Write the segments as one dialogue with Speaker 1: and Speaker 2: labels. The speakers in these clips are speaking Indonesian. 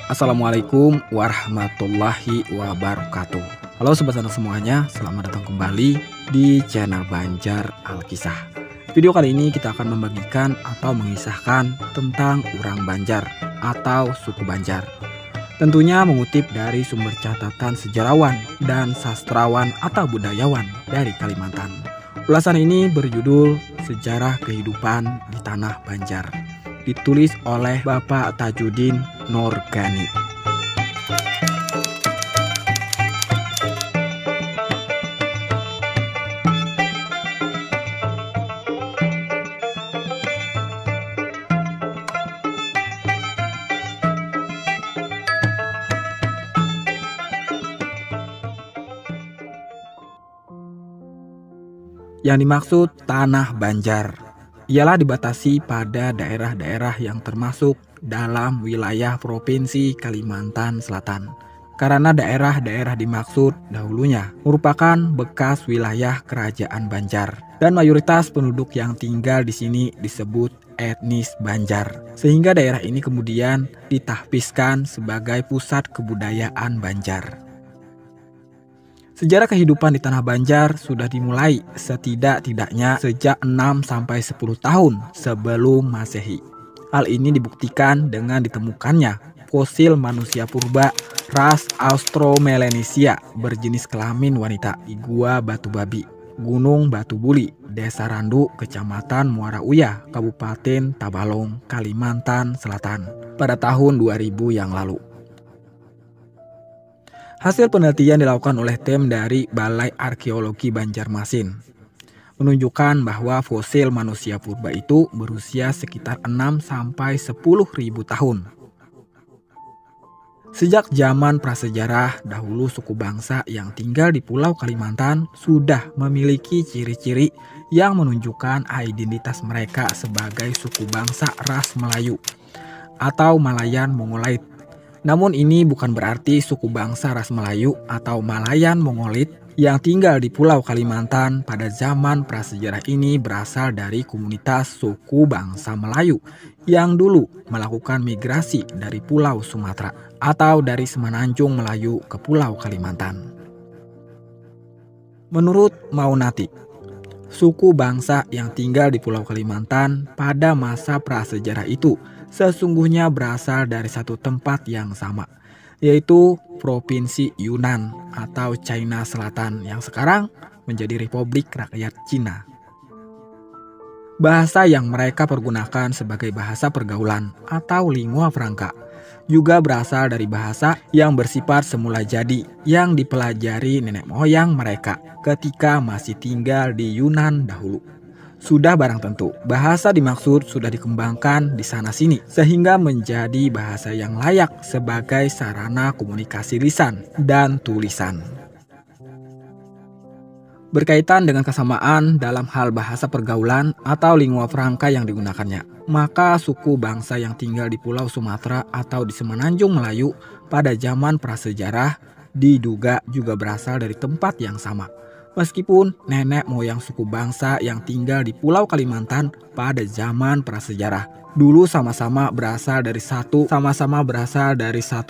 Speaker 1: Assalamualaikum warahmatullahi wabarakatuh. Halo sobat Sanak semuanya, selamat datang kembali di channel Banjar Alkisah. Video kali ini kita akan membagikan atau mengisahkan tentang orang Banjar atau suku Banjar. Tentunya mengutip dari sumber catatan sejarawan dan sastrawan atau budayawan dari Kalimantan. Ulasan ini berjudul Sejarah Kehidupan di Tanah Banjar, ditulis oleh Bapak Tajudin Nurgani. Yang dimaksud Tanah Banjar ialah dibatasi pada daerah-daerah yang termasuk dalam wilayah Provinsi Kalimantan Selatan. Karena daerah-daerah dimaksud dahulunya merupakan bekas wilayah Kerajaan Banjar dan mayoritas penduduk yang tinggal di sini disebut etnis Banjar. Sehingga daerah ini kemudian ditahbiskan sebagai pusat kebudayaan Banjar. Sejarah kehidupan di Tanah Banjar sudah dimulai setidak-tidaknya sejak 6-10 tahun sebelum Masehi. Hal ini dibuktikan dengan ditemukannya fosil manusia purba ras Austromelanesia berjenis kelamin wanita di Gua Batu Babi, Gunung Batu Buli, Desa Randu, Kecamatan Muara Uya, Kabupaten Tabalong, Kalimantan Selatan pada tahun 2000 yang lalu. Hasil penelitian dilakukan oleh tim dari Balai Arkeologi Banjarmasin menunjukkan bahwa fosil manusia purba itu berusia sekitar 6-10 ribu tahun. Sejak zaman prasejarah dahulu, suku bangsa yang tinggal di Pulau Kalimantan sudah memiliki ciri-ciri yang menunjukkan identitas mereka sebagai suku bangsa ras Melayu atau Malayan Mongolid. Namun ini bukan berarti suku bangsa ras Melayu atau Malayan Mongolit yang tinggal di Pulau Kalimantan pada zaman prasejarah ini berasal dari komunitas suku bangsa Melayu yang dulu melakukan migrasi dari Pulau Sumatera atau dari Semenanjung Melayu ke Pulau Kalimantan. Menurut Maunati, suku bangsa yang tinggal di Pulau Kalimantan pada masa prasejarah itu sesungguhnya berasal dari satu tempat yang sama, yaitu Provinsi Yunnan atau China Selatan yang sekarang menjadi Republik Rakyat Cina. Bahasa yang mereka pergunakan sebagai bahasa pergaulan atau lingua franca juga berasal dari bahasa yang bersifat semula jadi yang dipelajari nenek moyang mereka ketika masih tinggal di Yunnan dahulu. Sudah barang tentu, bahasa dimaksud sudah dikembangkan di sana-sini sehingga menjadi bahasa yang layak sebagai sarana komunikasi lisan dan tulisan. Berkaitan dengan kesamaan dalam hal bahasa pergaulan atau lingua franca yang digunakannya, maka suku bangsa yang tinggal di Pulau Sumatera atau di Semenanjung Melayu pada zaman prasejarah diduga juga berasal dari tempat yang sama. Meskipun nenek moyang suku bangsa yang tinggal di Pulau Kalimantan pada zaman prasejarah dulu sama-sama berasal dari satu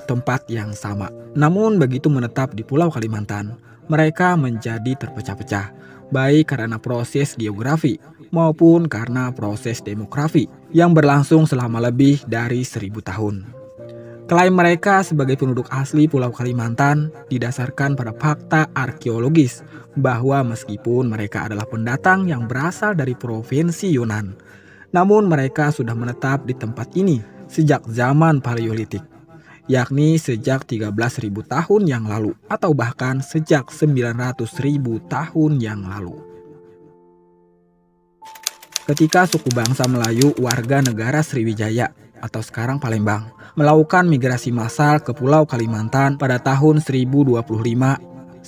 Speaker 1: tempat yang sama. Namun begitu menetap di Pulau Kalimantan, mereka menjadi terpecah-pecah, baik karena proses geografi maupun karena proses demografi yang berlangsung selama lebih dari 1000 tahun. Klaim mereka sebagai penduduk asli Pulau Kalimantan didasarkan pada fakta arkeologis bahwa meskipun mereka adalah pendatang yang berasal dari Provinsi Yunnan, namun mereka sudah menetap di tempat ini sejak zaman Paleolitik, yakni sejak 13.000 tahun yang lalu atau bahkan sejak 900.000 tahun yang lalu. Ketika suku bangsa Melayu warga negara Sriwijaya atau sekarang Palembang melakukan migrasi massal ke Pulau Kalimantan pada tahun 1025-1026.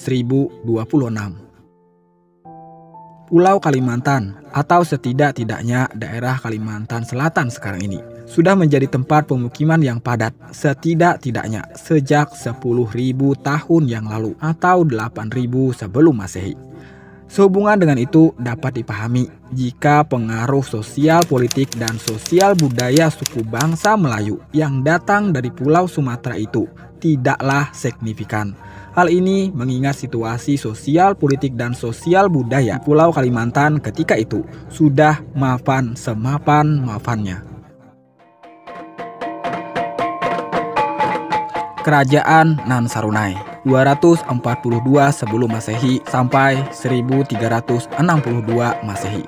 Speaker 1: Pulau Kalimantan atau setidak-tidaknya daerah Kalimantan Selatan sekarang ini sudah menjadi tempat pemukiman yang padat setidak-tidaknya sejak 10.000 tahun yang lalu atau 8.000 sebelum Masehi. Sehubungan dengan itu dapat dipahami jika pengaruh sosial politik dan sosial budaya suku bangsa Melayu yang datang dari Pulau Sumatera itu tidaklah signifikan. Hal ini mengingat situasi sosial politik dan sosial budaya Pulau Kalimantan ketika itu sudah mapan semapan-mapannya. Kerajaan Nan Sarunai 242 sebelum Masehi sampai 1362 Masehi.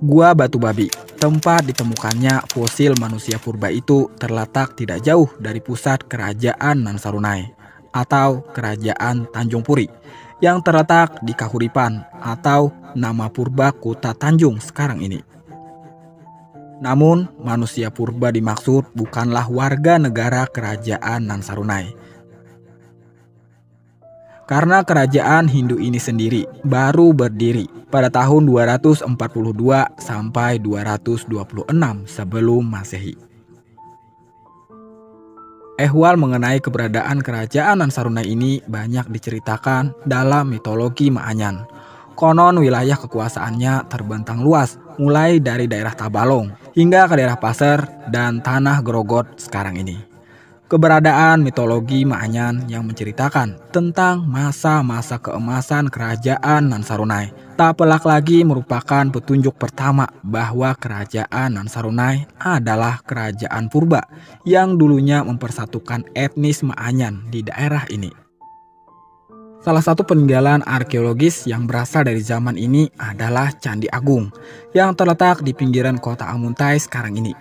Speaker 1: Gua Batu Babi, tempat ditemukannya fosil manusia purba itu terletak tidak jauh dari pusat kerajaan Nan Sarunai atau kerajaan Tanjung Puri yang terletak di Kahuripan atau nama purba kota Tanjung sekarang ini. Namun, manusia purba dimaksud bukanlah warga negara kerajaan Nan Sarunai. Karena kerajaan Hindu ini sendiri baru berdiri pada tahun 242 sampai 226 sebelum Masehi. Ehwal mengenai keberadaan kerajaan Nan Sarunai ini banyak diceritakan dalam mitologi Maanyan. Konon wilayah kekuasaannya terbentang luas, mulai dari daerah Tabalong hingga ke daerah Paser dan tanah Grogot sekarang ini. Keberadaan mitologi Maanyan yang menceritakan tentang masa-masa keemasan kerajaan Nan Sarunai tak pelak lagi merupakan petunjuk pertama bahwa kerajaan Nan Sarunai adalah kerajaan purba yang dulunya mempersatukan etnis Maanyan di daerah ini. Salah satu peninggalan arkeologis yang berasal dari zaman ini adalah Candi Agung yang terletak di pinggiran kota Amuntai sekarang ini.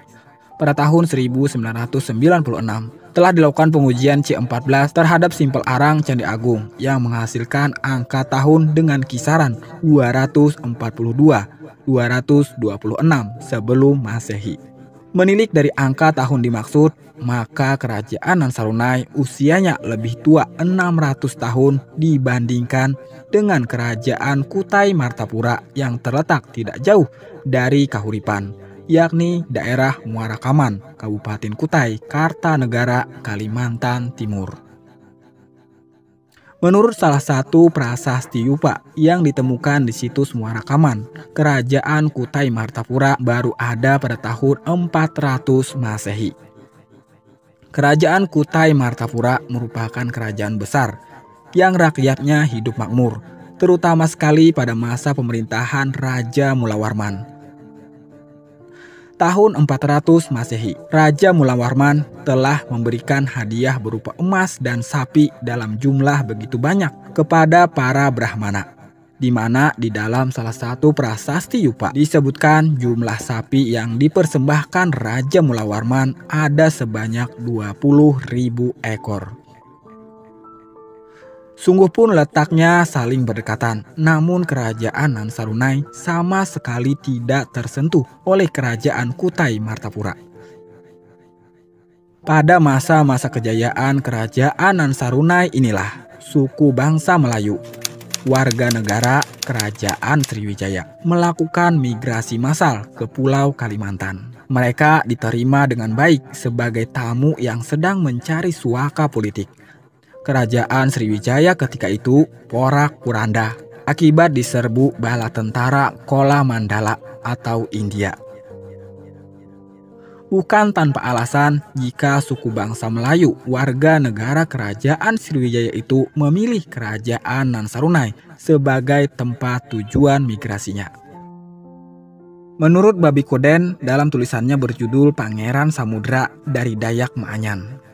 Speaker 1: Pada tahun 1996 telah dilakukan pengujian C14 terhadap simpel arang Candi Agung yang menghasilkan angka tahun dengan kisaran 242-226 sebelum Masehi. Menilik dari angka tahun dimaksud, maka kerajaan Nan Sarunai usianya lebih tua 600 tahun dibandingkan dengan kerajaan Kutai Martapura yang terletak tidak jauh dari Kahuripan, yakni daerah Muara Kaman, Kabupaten Kutai, Kartanegara, Kalimantan Timur. Menurut salah satu prasasti Yupa yang ditemukan di situs Muara Kaman, kerajaan Kutai Martapura baru ada pada tahun 400 Masehi. Kerajaan Kutai Martapura merupakan kerajaan besar yang rakyatnya hidup makmur, terutama sekali pada masa pemerintahan Raja Mulawarman. Tahun 400 Masehi, Raja Mulawarman telah memberikan hadiah berupa emas dan sapi dalam jumlah begitu banyak kepada para Brahmana, di mana di dalam salah satu prasasti Yupa disebutkan jumlah sapi yang dipersembahkan Raja Mulawarman ada sebanyak 20.000 ekor. Sungguh pun letaknya saling berdekatan, namun kerajaan Nan Sarunai sama sekali tidak tersentuh oleh kerajaan Kutai Martapura. Pada masa-masa kejayaan kerajaan Nan Sarunai inilah suku bangsa Melayu, warga negara kerajaan Sriwijaya, melakukan migrasi massal ke Pulau Kalimantan. Mereka diterima dengan baik sebagai tamu yang sedang mencari suaka politik. Kerajaan Sriwijaya ketika itu porak-poranda akibat diserbu bala tentara Kola Mandala atau India. Bukan tanpa alasan jika suku bangsa Melayu warga negara kerajaan Sriwijaya itu memilih kerajaan Nan Sarunai sebagai tempat tujuan migrasinya. Menurut Babi Koden dalam tulisannya berjudul Pangeran Samudra dari Dayak Maanyan,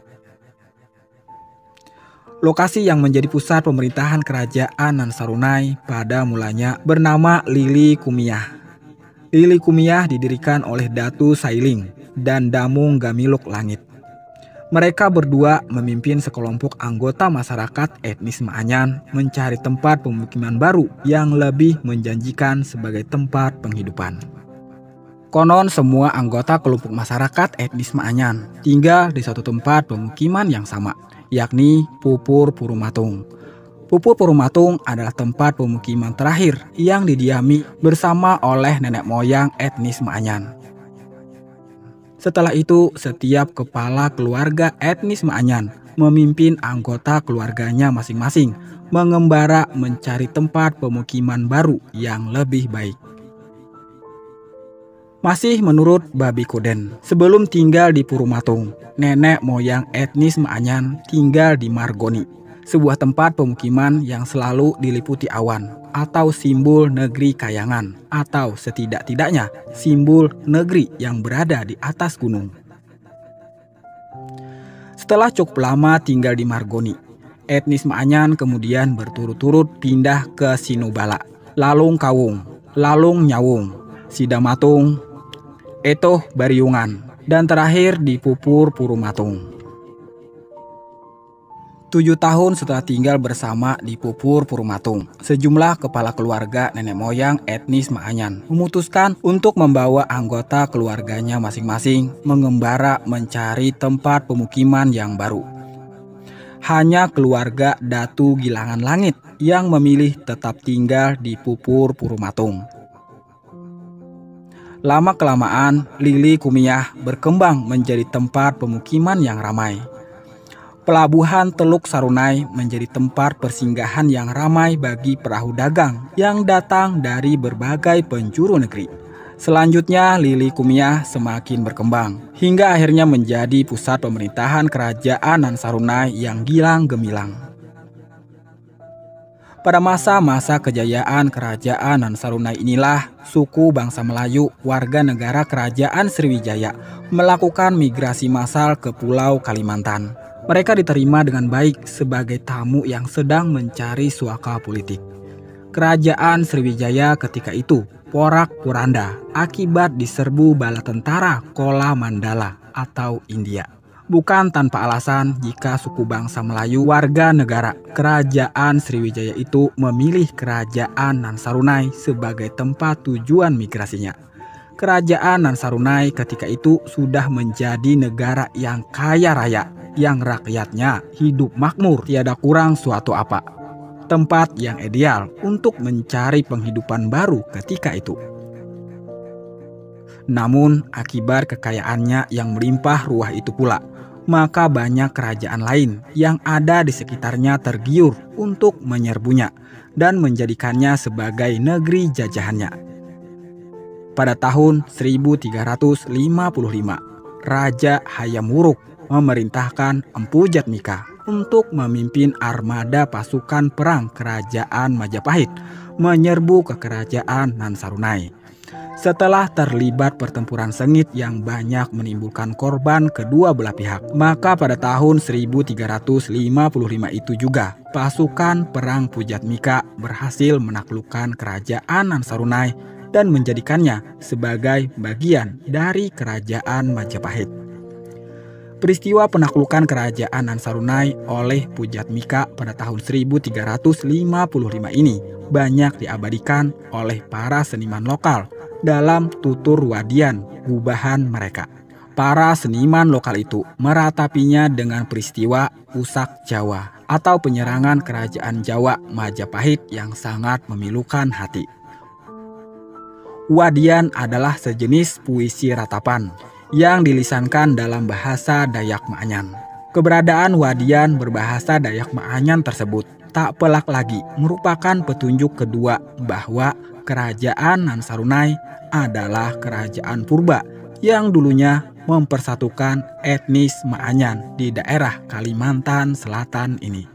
Speaker 1: lokasi yang menjadi pusat pemerintahan kerajaan Nan Sarunai pada mulanya bernama Lili Kumiyah. Lili Kumiyah didirikan oleh Datu Sailing dan Damung Gamiluk Langit. Mereka berdua memimpin sekelompok anggota masyarakat etnis Maanyan mencari tempat pemukiman baru yang lebih menjanjikan sebagai tempat penghidupan. Konon semua anggota kelompok masyarakat etnis Maanyan tinggal di satu tempat pemukiman yang sama, yakni Pupur Purumatung. Pupur Purumatung adalah tempat pemukiman terakhir yang didiami bersama oleh nenek moyang etnis Maanyan. Setelah itu, setiap kepala keluarga etnis Maanyan memimpin anggota keluarganya masing-masing mengembara mencari tempat pemukiman baru yang lebih baik. Masih menurut Babi Koden, sebelum tinggal di Purumatung, nenek moyang etnis Maanyan tinggal di Margoni, sebuah tempat pemukiman yang selalu diliputi awan, atau simbol negeri kayangan, atau setidak-tidaknya simbol negeri yang berada di atas gunung. Setelah cukup lama tinggal di Margoni, etnis Maanyan kemudian berturut-turut pindah ke Sinubala, Lalung Kawung, Lalung Nyawung, Sidamatung, Etoh Bariungan, dan terakhir di Pupur Purumatung. 7 tahun setelah tinggal bersama di Pupur Purumatung, sejumlah kepala keluarga nenek moyang etnis Maanyan memutuskan untuk membawa anggota keluarganya masing-masing mengembara mencari tempat pemukiman yang baru. Hanya keluarga Datu Gilangan Langit yang memilih tetap tinggal di Pupur Purumatung. Lama-kelamaan, Lili Kumiah berkembang menjadi tempat pemukiman yang ramai. Pelabuhan Teluk Sarunai menjadi tempat persinggahan yang ramai bagi perahu dagang yang datang dari berbagai penjuru negeri. Selanjutnya, Lili Kumiah semakin berkembang, hingga akhirnya menjadi pusat pemerintahan kerajaan Nan Sarunai yang gilang gemilang. Pada masa-masa kejayaan kerajaan Nan Sarunai inilah, suku bangsa Melayu warga negara kerajaan Sriwijaya melakukan migrasi massal ke Pulau Kalimantan. Mereka diterima dengan baik sebagai tamu yang sedang mencari suaka politik. Kerajaan Sriwijaya ketika itu porak-poranda akibat diserbu bala tentara Kola Mandala atau India. Bukan tanpa alasan jika suku bangsa Melayu warga negara kerajaan Sriwijaya itu memilih kerajaan Nan Sarunai sebagai tempat tujuan migrasinya. Kerajaan Nan Sarunai ketika itu sudah menjadi negara yang kaya raya, yang rakyatnya hidup makmur tiada kurang suatu apa. Tempat yang ideal untuk mencari penghidupan baru ketika itu. Namun akibat kekayaannya yang melimpah ruah itu pula, maka banyak kerajaan lain yang ada di sekitarnya tergiur untuk menyerbunya dan menjadikannya sebagai negeri jajahannya. Pada tahun 1355, Raja Hayam Wuruk memerintahkan Empu Jatmika untuk memimpin armada pasukan perang kerajaan Majapahit menyerbu ke kerajaan Nan Sarunai. Setelah terlibat pertempuran sengit yang banyak menimbulkan korban kedua belah pihak, maka pada tahun 1355 itu juga pasukan perang Pujatmika berhasil menaklukkan kerajaan Nan Sarunai dan menjadikannya sebagai bagian dari kerajaan Majapahit. Peristiwa penaklukan kerajaan Nan Sarunai oleh Pujatmika pada tahun 1355 ini banyak diabadikan oleh para seniman lokal dalam tutur wadian gubahan mereka. Para seniman lokal itu meratapinya dengan peristiwa Pusak Jawa atau penyerangan kerajaan Jawa Majapahit yang sangat memilukan hati. Wadian adalah sejenis puisi ratapan yang dilisankan dalam bahasa Dayak Maanyan. Keberadaan wadian berbahasa Dayak Maanyan tersebut tak pelak lagi merupakan petunjuk kedua bahwa kerajaan Nan Sarunai adalah kerajaan purba yang dulunya mempersatukan etnis Maanyan di daerah Kalimantan Selatan ini.